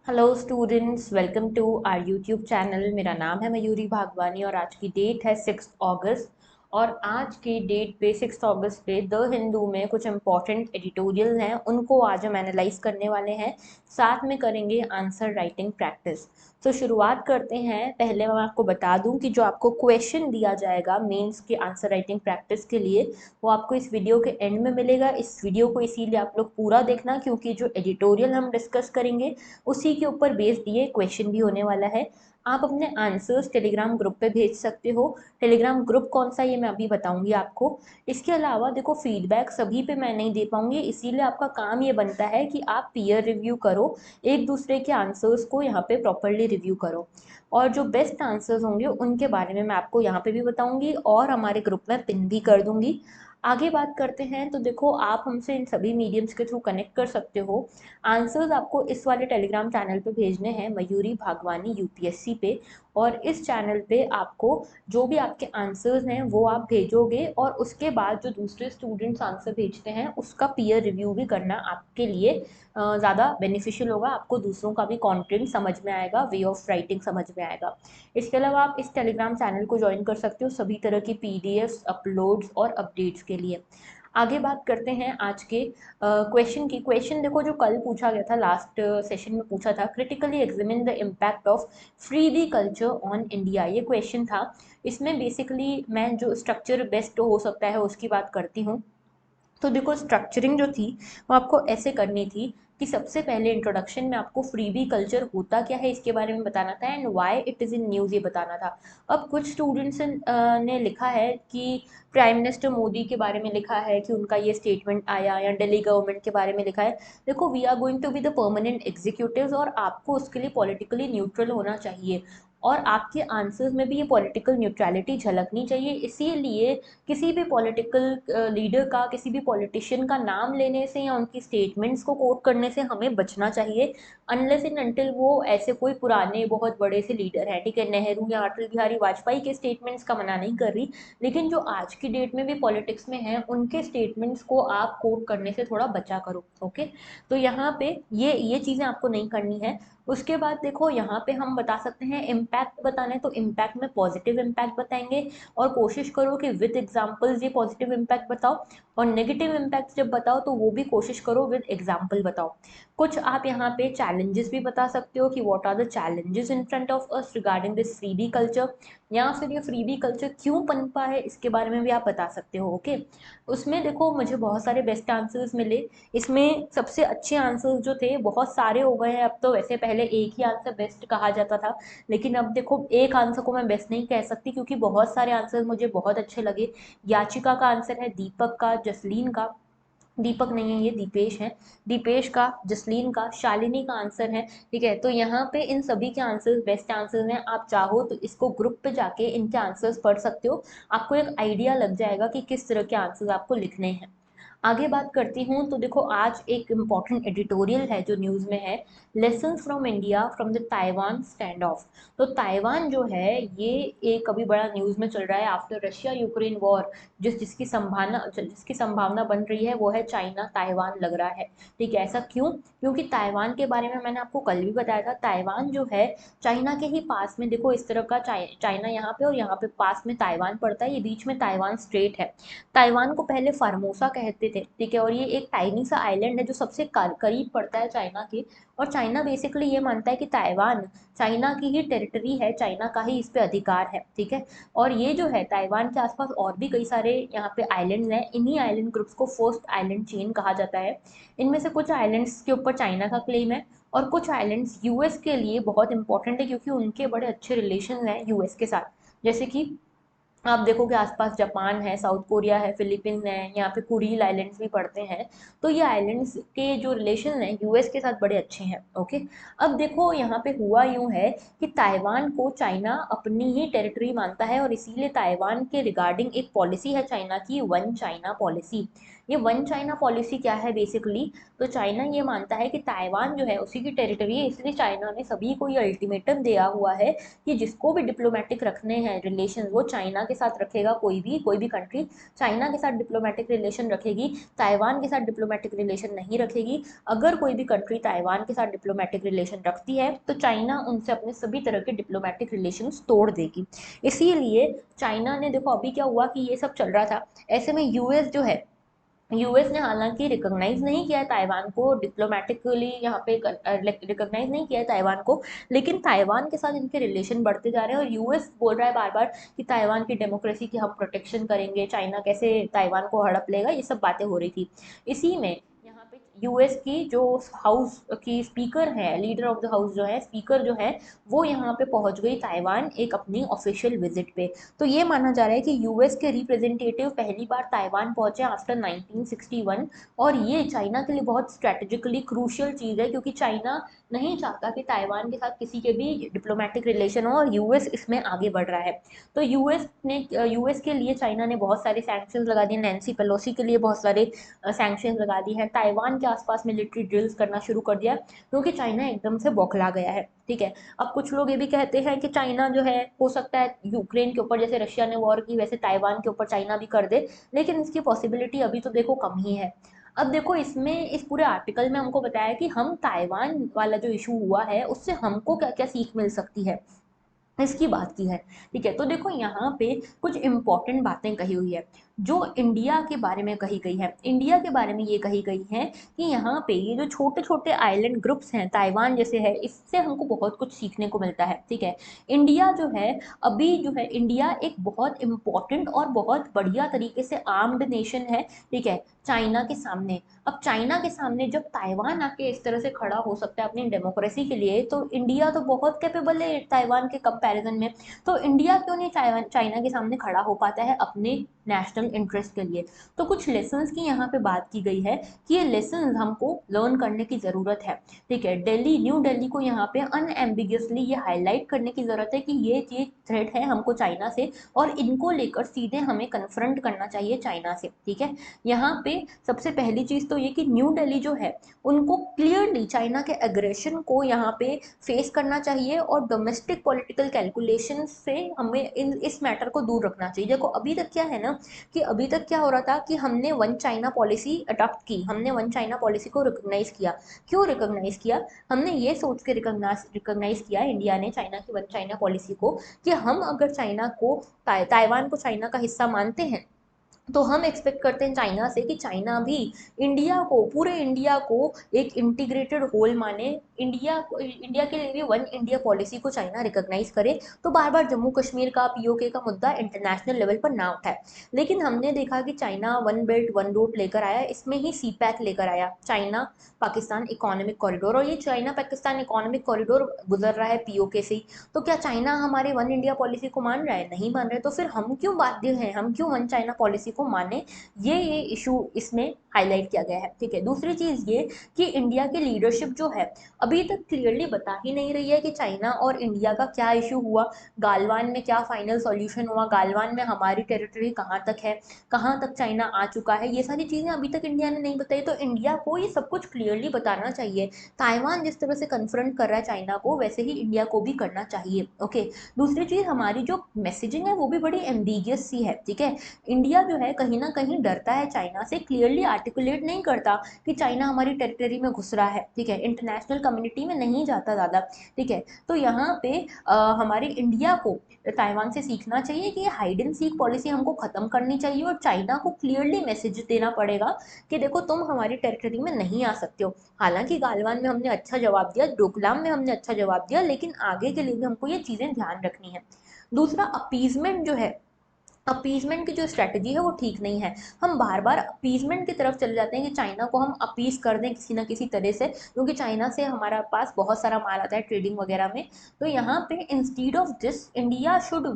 Hello students, welcome to our YouTube channel. मेरा नाम है मयूरी भागवानी और आज की डेट है 6 अगस्त। और आज की डेट पे 6 अगस्त पे द हिंदू में कुछ इंपॉर्टेंट एडिटोरियल हैं, उनको आज हम एनालाइज करने वाले हैं। साथ में करेंगे आंसर राइटिंग प्रैक्टिस। तो शुरुआत करते हैं। पहले मैं आपको बता दूं कि जो आपको क्वेश्चन दिया जाएगा मेंस के आंसर राइटिंग प्रैक्टिस के लिए, वो आपको इस वीडियो के एंड में मिलेगा। इस वीडियो को इसीलिए आप लोग पूरा देखना, क्योंकि जो एडिटोरियल हम डिस्कस करेंगे उसी के ऊपर बेस दिए क्वेश्चन भी होने वाला है। आप अपने आंसर्स टेलीग्राम ग्रुप पे भेज सकते हो। टेलीग्राम ग्रुप कौन सा, ये मैं अभी बताऊंगी आपको। इसके अलावा देखो, फीडबैक सभी पे मैं नहीं दे पाऊंगी, इसीलिए आपका काम ये बनता है कि आप पीयर रिव्यू करो, एक दूसरे के आंसर्स को यहाँ पे प्रॉपरली रिव्यू करो। और जो बेस्ट आंसर्स होंगे उनके बारे में मैं आपको यहाँ पे भी बताऊंगी और हमारे ग्रुप में पिन भी कर दूंगी। आगे बात करते हैं तो देखो, आप हमसे इन सभी मीडियम्स के थ्रू कनेक्ट कर सकते हो। आंसर्स आपको इस वाले टेलीग्राम चैनल पे भेजने हैं, मयूरी भागवानी यूपीएससी पे। और इस चैनल पे आपको जो भी आपके आंसर्स हैं वो आप भेजोगे, और उसके बाद जो दूसरे स्टूडेंट्स आंसर भेजते हैं उसका पीयर रिव्यू भी करना आपके लिए ज़्यादा बेनिफिशियल होगा। आपको दूसरों का भी कंटेंट समझ में आएगा, वे ऑफ राइटिंग समझ में आएगा। इसके अलावा आप इस टेलीग्राम चैनल को ज्वाइन कर सकते हो सभी तरह की पीडीएफ्स, अपलोड्स और अपडेट्स के लिए। आगे बात करते हैं आज के क्वेश्चन की। क्वेश्चन देखो, जो कल पूछा गया था, लास्ट सेशन में पूछा था, critically examine the impact of freebie culture on India, ये क्वेश्चन था। इसमें बेसिकली मैं जो स्ट्रक्चर बेस्ट हो सकता है उसकी बात करती हूँ। तो देखो, स्ट्रक्चरिंग जो थी वो आपको ऐसे करनी थी कि सबसे पहले इंट्रोडक्शन में आपको फ्रीबी कल्चर होता क्या है इसके बारे में बताना था, and why it is in news ये बताना था। अब कुछ स्टूडेंट्स ने लिखा है कि प्राइम मिनिस्टर मोदी के बारे में लिखा है कि उनका ये स्टेटमेंट आया, या दिल्ली गवर्नमेंट के बारे में लिखा है। देखो, we are going to be the permanent executives, और आपको उसके लिए पॉलिटिकली न्यूट्रल होना चाहिए। और आपके आंसर्स में भी ये पॉलिटिकल न्यूट्रलिटी झलकनी चाहिए। इसीलिए किसी भी पॉलिटिकल लीडर का, किसी भी पॉलिटिशियन का नाम लेने से या उनकी स्टेटमेंट्स को कोट करने से हमें बचना चाहिए, अनलेस इन अनटिल वो ऐसे कोई पुराने बहुत बड़े से लीडर हैं। ठीक है, नेहरू या अटल बिहारी वाजपेयी के स्टेटमेंट्स का मना नहीं कर रही, लेकिन जो आज की डेट में भी पॉलिटिक्स में हैं उनके स्टेटमेंट्स को आप कोट करने से थोड़ा बचा करो। ओके, तो यहाँ पे ये चीज़ें आपको नहीं करनी है। उसके बाद देखो, यहाँ पे हम बता सकते हैं इम्पैक्ट बताना है, तो इम्पैक्ट में पॉजिटिव इम्पैक्ट बताएंगे, और कोशिश करो कि विद एग्जाम्पल्स ये पॉजिटिव इम्पैक्ट बताओ। और नेगेटिव इम्पैक्ट जब बताओ तो वो भी कोशिश करो विद एग्जाम्पल बताओ। कुछ आप यहाँ पे चैलेंजेस भी बता सकते हो कि what are the challenges in front of us regarding this freebie culture, या फिर ये फ्रीबी कल्चर क्यों पनपा है इसके बारे में भी आप बता सकते हो। ओके, उसमें देखो, मुझे बहुत सारे बेस्ट आंसर्स मिले। इसमें सबसे अच्छे आंसर्स जो थे, बहुत सारे हो गए हैं अब तो, वैसे पहले एक ही आंसर बेस्ट कहा जाता था, लेकिन अब देखो एक आंसर को मैं बेस्ट नहीं कह सकती क्योंकि बहुत सारे आंसर मुझे बहुत अच्छे लगे। याचिका का आंसर है, दीपक का, जसलीन का, दीपक नहीं है ये दीपेश है, दीपेश का, जसलीन का, शालिनी का आंसर है। ठीक है, तो यहाँ पे इन सभी के आंसर्स बेस्ट आंसर्स हैं। आप चाहो तो इसको ग्रुप पे जाके इनके आंसर्स पढ़ सकते हो, आपको एक आइडिया लग जाएगा कि किस तरह के आंसर्स आपको लिखने हैं। आगे बात करती हूँ तो देखो, आज एक इम्पॉर्टेंट एडिटोरियल है जो न्यूज़ में है, lesson from India from the Taiwan stand of. तो ताइवान जो है ये एक अभी बड़ा न्यूज़ में चल रहा है आफ्टर रशिया यूक्रेन वॉर। जिसकी संभावना बन रही है वो है चाइना ताइवान लग रहा है। ठीक है, ऐसा क्यों? क्योंकि ताइवान के बारे में मैंने आपको कल भी बताया था, ताइवान जो है चाइना के ही पास में, देखो इस तरह का चाइना यहाँ पे और यहाँ पे पास में ताइवान पड़ता है, ये बीच में ताइवान स्ट्रेट है। ताइवान को पहले फार्मोसा कहते थे। ठीक है, और ये एक टाइनी सा आइलैंड है जो सबसे करीब पड़ता है चाइना के। और चाइना बेसिकली ये मानता है कि ताइवान चाइना की ही टेरिटरी है, चाइना का ही इस पे अधिकार है। ठीक है, और ये जो है ताइवान के आसपास और भी कई सारे यहाँ पे आइलैंड्स हैं, इन्हीं आइलैंड ग्रुप्स को फर्स्ट आइलैंड चेन कहा जाता है। इनमें से कुछ आइलैंड्स के ऊपर चाइना का क्लेम है, और कुछ आइलैंड्स यूएस के लिए बहुत इंपॉर्टेंट है क्योंकि उनके बड़े अच्छे रिलेशन हैं यूएस के साथ। जैसे कि आप देखोगे आसपास जापान है, साउथ कोरिया है, फिलीपींस है, यहाँ पे कुरील आइलैंड्स भी पड़ते हैं। तो ये आइलैंड्स के जो रिलेशन हैं यूएस के साथ बड़े अच्छे हैं। ओके, अब देखो यहाँ पे हुआ यूं है कि ताइवान को चाइना अपनी ही टेरिटरी मानता है, और इसीलिए ताइवान के रिगार्डिंग एक पॉलिसी है चाइना की, वन चाइना पॉलिसी। ये वन चाइना पॉलिसी क्या है बेसिकली, तो चाइना ये मानता है कि ताइवान जो है उसी की टेरिटरी है, इसलिए चाइना ने सभी को ये अल्टीमेटम दिया हुआ है कि जिसको भी डिप्लोमेटिक रखने हैं रिलेशन वो चाइना के साथ रखेगा, कोई भी कंट्री चाइना के साथ डिप्लोमेटिक रिलेशन रखेगी, ताइवान के साथ डिप्लोमेटिक रिलेशन नहीं रखेगी। अगर कोई भी कंट्री ताइवान के साथ डिप्लोमेटिक रिलेशन रखती है तो चाइना उनसे अपने सभी तरह के डिप्लोमेटिक रिलेशन तोड़ देगी। इसीलिए चाइना ने, देखो अभी क्या हुआ कि ये सब चल रहा था, ऐसे में यूएस जो है, यूएस ने हालांकि रिकॉग्नाइज नहीं किया है ताइवान को डिप्लोमेटिकली, यहाँ पे रिकॉग्नाइज नहीं किया है ताइवान को, लेकिन ताइवान के साथ इनके रिलेशन बढ़ते जा रहे हैं और यूएस बोल रहा है बार बार कि ताइवान की डेमोक्रेसी की हम प्रोटेक्शन करेंगे, चाइना कैसे ताइवान को हड़प लेगा, ये सब बातें हो रही थी। इसी में यहाँ पे यूएस की जो हाउस की स्पीकर है, लीडर ऑफ द हाउस जो है, स्पीकर जो है, वो यहाँ पे पहुंच गई ताइवान एक अपनी ऑफिशियल विजिट पे। तो ये माना जा रहा है कि यूएस के रिप्रेजेंटेटिव पहली बार ताइवान पहुंचे आफ्टर 1961, और ये चाइना के लिए बहुत स्ट्रेटेजिकली क्रूशियल चीज़ है, क्योंकि चाइना नहीं चाहता कि ताइवान के साथ किसी के भी डिप्लोमेटिक रिलेशन हो, और यूएस इसमें आगे बढ़ रहा है। तो यूएस के लिए चाइना ने बहुत सारे सैंक्शंस लगा दिए, नैन्सी पेलोसी के लिए बहुत सारे सैंक्शंस लगा दी हैं, ताइवान के आसपास मिलिट्री ड्रिल्स करना शुरू कर दिया, क्योंकि चाइना एकदम से बौखला गया है। ठीक है, अब कुछ लोग ये भी कहते हैं कि चाइना जो है, हो सकता है यूक्रेन के ऊपर जैसे रशिया ने वॉर की वैसे ताइवान के ऊपर चाइना भी कर दे, लेकिन इसकी पॉसिबिलिटी अभी तो देखो कम ही है। अब देखो इसमें, इस पूरे आर्टिकल में हमको बताया कि हम ताइवान वाला जो इशू हुआ है उससे हमको क्या क्या सीख मिल सकती है, इसकी बात की है। ठीक है, तो देखो यहाँ पे कुछ इंपॉर्टेंट बातें कही हुई है जो इंडिया के बारे में कही गई है। इंडिया के बारे में ये कही गई है कि यहाँ पे ये जो छोटे छोटे आइलैंड ग्रुप्स हैं, ताइवान जैसे है, इससे हमको बहुत कुछ सीखने को मिलता है। ठीक है, इंडिया जो है, अभी जो है इंडिया एक बहुत इंपॉर्टेंट और बहुत बढ़िया तरीके से आर्म्ड नेशन है। ठीक है, चाइना के सामने, अब चाइना के सामने जब ताइवान आके इस तरह से खड़ा हो सकता है अपनी डेमोक्रेसी के लिए, तो इंडिया तो बहुत कैपेबल है ताइवान के कंपैरिजन में। तो इंडिया क्यों नहीं चाइना के सामने खड़ा हो पाता है अपने नेशनल इंटरेस्ट के लिए। तो कुछ लेसन्स की यहाँ पे बात की गई है कि ये लेसन्स हमको लर्न करने की ज़रूरत है। ठीक है, न्यू दिल्ली को यहाँ पे अनएम्बिगियसली ये हाईलाइट करने की ज़रूरत है कि ये चीज थ्रेट है हमको चाइना से, और इनको लेकर सीधे हमें कन्फ्रंट करना चाहिए चाइना से। ठीक है, यहाँ पे सबसे पहली चीज़ तो ये कि न्यू दिल्ली जो है उनको क्लियरली चाइना के एग्रेशन को यहाँ पे फेस करना चाहिए, और डोमेस्टिक पॉलिटिकल कैलकुलेशन से हमें इस मैटर को दूर रखना चाहिए। देखो अभी तक क्या है ना, कि अभी तक क्या हो रहा था कि हमने वन चाइना पॉलिसी अडॉप्ट की, हमने वन चाइना पॉलिसी को रिकॉग्नाइज किया। क्यों रिकॉग्नाइज किया, हमने ये सोच के रिकॉग्नाइज किया इंडिया ने चाइना की वन चाइना पॉलिसी को, कि हम अगर चाइना को ताइवान को चाइना का हिस्सा मानते हैं, तो हम एक्सपेक्ट करते हैं चाइना से कि चाइना भी इंडिया को, पूरे इंडिया को एक इंटीग्रेटेड होल माने, इंडिया के लिए भी वन इंडिया पॉलिसी को चाइना रिकॉग्नाइज करे, तो बार बार जम्मू कश्मीर का पीओके का मुद्दा इंटरनेशनल लेवल पर ना उठाए। लेकिन हमने देखा कि China one belt one road लेकर आया, इसमें ही सी पैक लेकर आया, चाइना पाकिस्तान इकोनॉमिक कॉरिडोर, और ये चाइना पाकिस्तान इकोनॉमिक कॉरिडोर गुजर रहा है पीओके से ही। तो क्या चाइना हमारे वन इंडिया पॉलिसी को मान रहा है, नहीं मान रहे, तो फिर हम क्यों बाध्य हैं, हम क्यों वन चाइना पॉलिसी को माने, ये इशू इसमें हाईलाइट किया गया है। ठीक है, दूसरी चीज ये कि इंडिया की लीडरशिप जो है अभी तक क्लियरली बता ही नहीं रही है कि चाइना और इंडिया का क्या इशू हुआ, गालवान में क्या फाइनल सॉल्यूशन हुआ, गालवान में हमारी टेरिटरी कहाँ तक है, कहाँ तक चाइना आ चुका है, ये सारी चीजें अभी तक इंडिया ने नहीं बताई। तो इंडिया को ये सब कुछ क्लियरली बताना चाहिए। ताइवान जिस तरह से कन्फ्रंट कर रहा है चाइना को, वैसे ही इंडिया को भी करना चाहिए। ओके, दूसरी चीज, हमारी जो मैसेजिंग है वो भी बड़ी एम्बिगियस सी है। ठीक है, इंडिया जो है कहीं ना कहीं डरता है चाइना से, क्लियरली आर्टिकुलेट नहीं करता कि चाइना हमारी टेरिटरी में घुस रहा है। ठीक है, इंटरनेशनल कम्युनिटी में नहीं जाता ज़्यादा। ठीक है, तो यहाँ पे हमारी इंडिया को ताइवान से सीखना चाहिए कि ये हाइड एंड सीक पॉलिसी हमको ख़त्म करनी चाहिए, और चाइना को क्लियरली मैसेज देना पड़ेगा कि देखो तुम हमारी टेरिटरी में नहीं आ सकते हो। हालांकि गालवान में हमने अच्छा जवाब दिया, डोकलाम में हमने अच्छा जवाब दिया, लेकिन आगे के लिए भी हमको ये चीज़ें ध्यान रखनी है। दूसरा, अपीजमेंट जो है, अपीजमेंट की जो स्ट्रैटेजी है वो ठीक नहीं है। हम बार बार अपीजमेंट की तरफ चले जाते हैं कि चाइना को हम अपीज कर दें किसी ना किसी तरह से, क्योंकि चाइना से हमारा पास बहुत सारा माल आता है ट्रेडिंग वगैरह में। तो यहाँ पे instead of this India should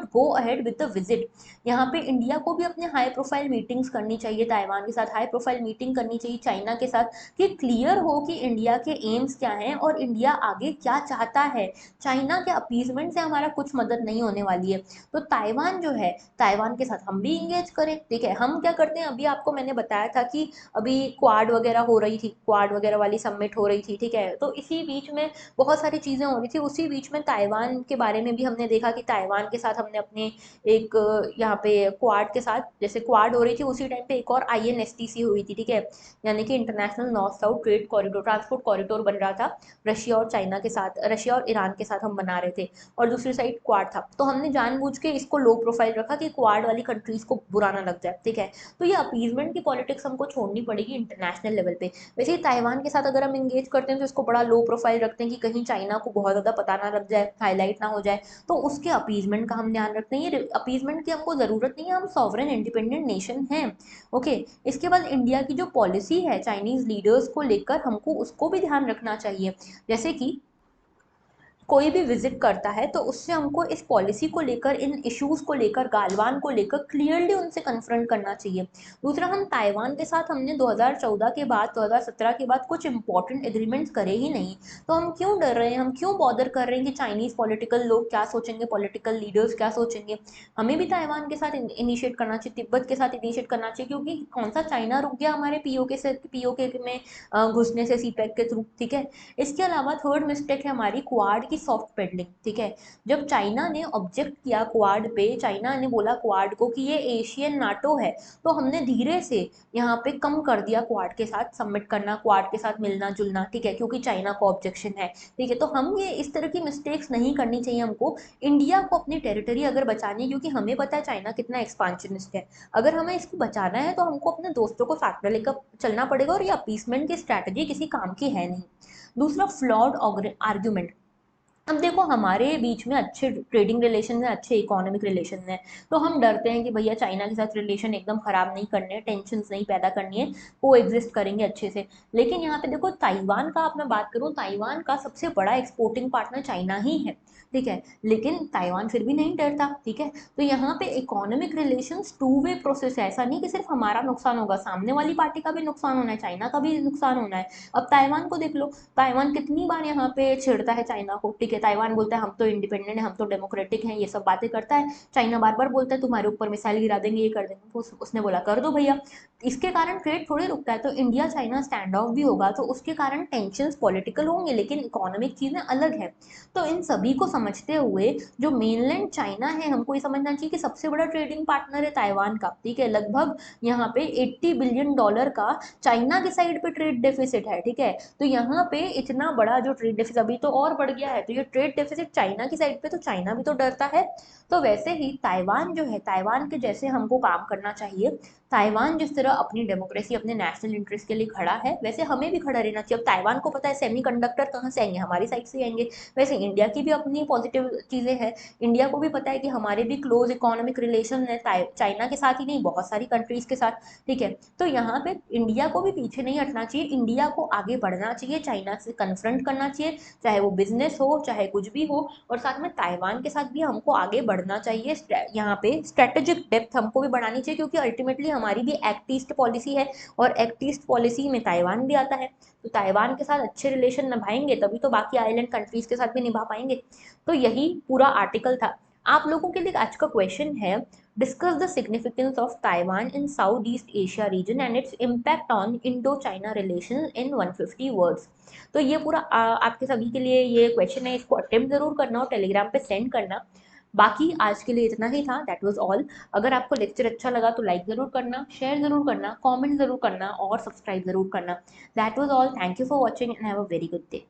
go ahead with the visit. यहाँ पे इंडिया को भी अपने हाई प्रोफाइल मीटिंग्स करनी चाहिए, ताइवान के साथ हाई प्रोफाइल मीटिंग करनी चाहिए, चाइना के साथ, कि क्लियर हो कि इंडिया के एम्स क्या हैं और इंडिया आगे क्या चाहता है। चाइना के अपीजमेंट से हमारा कुछ मदद नहीं होने वाली है। तो ताइवान जो है ताइवान के साथ हम भी इंगेज करें। ठीक है, हम क्या करते हैं, अभी आपको मैंने बताया था कि अभी क्वाड वगैरह हो रही थी, क्वाड वगैरह वाली समिट हो रही थी। ठीक है, तो इसी बीच में बहुत सारी चीज़ें हो रही थी, उसी बीच में ताइवान के बारे में भी हमने देखा कि ताइवान के साथ हमने अपने एक यहाँ पे क्वाड के साथ, जैसे क्वाड हो रही थी उसी टाइम पे एक और INSTC हुई थी। ठीक है, यानी कि international north south trade corridor, transport corridor बन रहा था रशिया और चाइना के साथ, रशिया और ईरान के साथ हम बना रहे थे, और दूसरी साइड क्वाड था। तो हमने जानबूझ के इसको लो प्रोफाइल रखा कि क्वाड वाली कंट्रीज को बुरा ना लग जाए। ठीक है, तो ये अपीजमेंट की पॉलिटिक्स हमको छोड़नी पड़ेगी इंटरनेशनल लेवल पे। वैसे ही ताइवान के साथ अगर हम इंगेज करते हैं तो इसको बड़ा लो प्रोफाइल रखते हैं कि कहीं चाइना को बहुत ज़्यादा पता ना लग जाए, हाईलाइट ना हो जाए, तो उसके अपीजमेंट का हम ध्यान रखते हैं। ये अपीजमेंट की हमको ज़रूरत नहीं है, हम सॉवरेन इंडिपेंडेंट नेशन हैं। ओके, इसके बाद इंडिया की जो पॉलिसी है चाइनीज़ लीडर्स को लेकर, हमको उसको भी ध्यान रखना चाहिए। जैसे कि कोई भी विजिट करता है तो उससे हमको इस पॉलिसी को लेकर, इन इश्यूज को लेकर, गालवान को लेकर क्लियरली उनसे कन्फ्रंट करना चाहिए। दूसरा, हम ताइवान के साथ हमने 2014 के बाद, 2017 के बाद कुछ इंपॉर्टेंट एग्रीमेंट्स करे ही नहीं, तो हम क्यों डर रहे हैं, हम क्यों बॉदर कर रहे हैं कि चाइनीज पॉलिटिकल लोग क्या सोचेंगे, पॉलिटिकल लीडर्स क्या सोचेंगे। हमें भी ताइवान के साथ इनिशिएट करना चाहिए, तिब्बत के साथ इनिशिएट करना चाहिए, क्योंकि कौन सा चाइना रुक गया हमारे पीओके से, पीओके में घुसने से, सीपैक के थ्रू। ठीक है, इसके अलावा थर्ड मिस्टेक है हमारी क्वाड की सॉफ्ट पेडलिंग। ठीक है, जब चाइना ने ऑब्जेक्ट किया क्वाड पे, चाइना ने बोला क्वाड को कि ये एशियन नाटो है, तो हमने धीरे से यहाँ पे कम कर दिया क्वाड के साथ सबमिट करना, क्वाड के साथ मिलना जुलना। ठीक है, क्योंकि चाइना को ऑब्जेक्शन है। ठीक है, तो हम ये इस तरह की मिस्टेक्स नहीं करनी चाहिए हमको। इंडिया को अपनी टेरिटरी अगर बचानी है, क्योंकि हमें पता है चाइना कितना एक्सपांशनिस्ट है, अगर हमें इसको बचाना है तो हमको अपने दोस्तों को साथ में लेकर चलना पड़ेगा, और ये अपीसमेंट की स्ट्रैटेजी किसी काम की है नहीं। दूसरा, फ्लॉड आर्ग्यूमेंट। अब देखो, हमारे बीच में अच्छे ट्रेडिंग रिलेशन है, अच्छे इकोनॉमिक रिलेशन है, तो हम डरते हैं कि भैया चाइना के साथ रिलेशन एकदम खराब नहीं करने, टेंशन नहीं पैदा करनी है, को एग्जिस्ट करेंगे अच्छे से। लेकिन यहाँ पे देखो, ताइवान का आप मैं बात करूँ, ताइवान का सबसे बड़ा एक्सपोर्टिंग पार्टनर चाइना ही है। ठीक है, लेकिन ताइवान फिर भी नहीं डरता। ठीक है, तो यहाँ पे economic relations two way process है, ऐसा नहीं कि सिर्फ हमारा नुकसान होगा, सामने वाली पार्टी का भी नुकसान होना है, चाइना का भी नुकसान होना है। अब ताइवान को देख लो, ताइवान कितनी बार यहाँ पे छेड़ता है चाइना को। ठीक है, ताइवान बोलता है हम तो इंडिपेंडेंट है, हम तो डेमोक्रेटिक हैं, ये सब बातें करता है। चाइना बार बार बोलता है तुम्हारे ऊपर मिसाइल गिरा देंगे, ये कर देंगे, उसने बोला कर दो भैया। इसके कारण ट्रेड थोड़ी रुकता है, तो इंडिया चाइना स्टैंड ऑफ भी होगा, तो उसके कारण टेंशन पॉलिटिकल होंगे, लेकिन इकोनॉमिक चीजें अलग है। तो इन सभी को समझते हुए, जो मेनलैंड चाइना है, हमको ये समझना चाहिए कि सबसे बड़ा ट्रेडिंग पार्टनर है ताइवान का। ठीक है, लगभग यहाँ पे $80 बिलियन का चाइना की साइड पे ट्रेड डेफिसिट है। ठीक है, तो यहाँ पे इतना बड़ा जो ट्रेड डेफिसिट अभी तो और बढ़ गया है, तो ये ट्रेड डेफिसिट चाइना की साइड पे, तो चाइना भी तो डरता है। तो वैसे ही ताइवान जो है, ताइवान के जैसे हमको काम करना चाहिए। ताइवान जिस तरह अपनी डेमोक्रेसी, अपने नेशनल इंटरेस्ट के लिए खड़ा है, वैसे हमें भी खड़ा रहना चाहिए। अब ताइवान को पता है सेमीकंडक्टर कहाँ से आएंगे, हमारी साइड से आएंगे। वैसे इंडिया की भी अपनी पॉजिटिव चीज़ें हैं, इंडिया को भी पता है कि हमारे भी क्लोज इकोनॉमिक रिलेशन है चाइना के साथ ही नहीं, बहुत सारी कंट्रीज के साथ। ठीक है, तो यहाँ पे इंडिया को भी पीछे नहीं हटना चाहिए, इंडिया को आगे बढ़ना चाहिए, चाइना से कन्फ्रंट करना चाहिए, चाहे वो बिजनेस हो चाहे कुछ भी हो, और साथ में ताइवान के साथ भी हमको आगे बढ़ना चाहिए। यहाँ पे स्ट्रेटेजिक डेप्थ हमको भी बढ़ानी चाहिए, क्योंकि अल्टीमेटली हमारी भी एक्ट ईस्ट पॉलिसी है, और एक्ट ईस्ट पॉलिसी में ताइवान भी आता है। तो ताइवान के साथ अच्छे रिलेशन निभाएंगे तभी तो बाकी आइलैंड कंट्रीज के साथ भी निभा पाएंगे। तो यही पूरा आर्टिकल था। आप लोगों के लिए आज का क्वेश्चन है, discuss the significance of Taiwan in south east Asia region and its impact on Indo China relation in 150 words. तो ये पूरा आपके सभी के लिए ये क्वेश्चन है, इसको अटेम्प्ट जरूर करना और टेलीग्राम पे सेंड करना। बाकी आज के लिए इतना ही था, दैट वाज ऑल। अगर आपको लेक्चर अच्छा लगा तो लाइक जरूर करना, शेयर जरूर करना, कमेंट जरूर करना और सब्सक्राइब जरूर करना। That was all, thank you for watching and have a very good day.